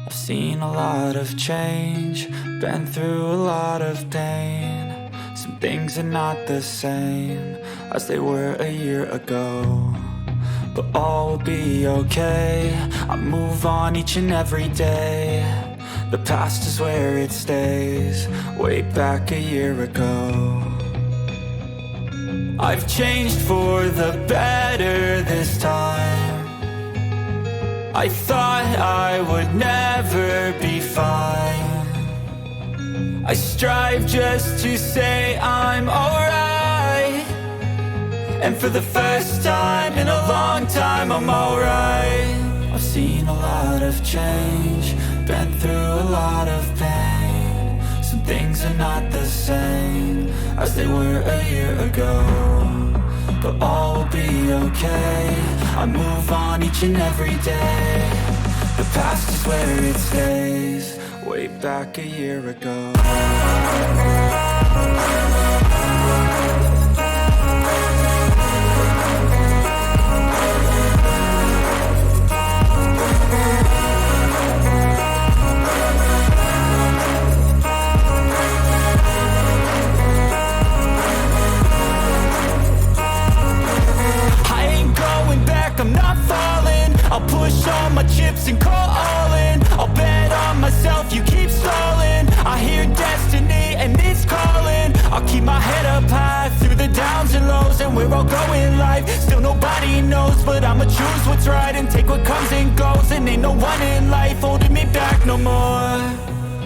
I've seen a lot of change, been through a lot of pain. Some things are not the same as they were a year ago, but all will be okay. I move on each and every day. The past is where it stays, way back a year ago. I've changed for the better this time. I thought I would never be fine. I strive just to say I'm alright, and for the first time in a long time I'm alright. I've seen a lot of change, been through a lot of pain. Some things are not the same as they were a year ago, but all will be okay. I move on each and every day. The past is where it stays, way back a year ago. I'm not falling, I'll push all my chips and call all in. I'll bet on myself, you keep stalling. I hear destiny and it's calling. I'll keep my head up high through the downs and lows, and we're all going live. Still nobody knows, but I'ma choose what's right and take what comes and goes. And ain't no one in life holding me back no more.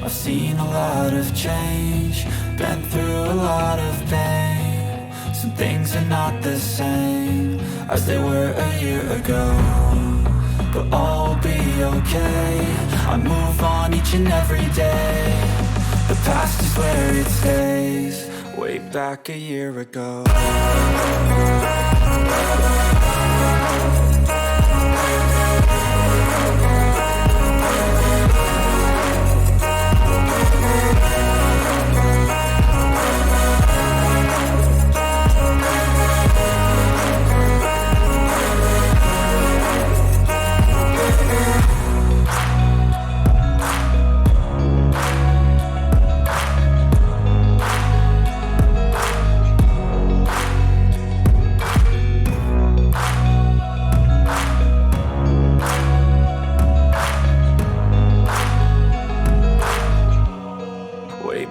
I've seen a lot of change, been through a lot of pain. Some things are not the same as they were a year ago, but all will be okay. I move on each and every day. The past is where it stays, way back a year ago.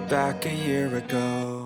Back a year ago.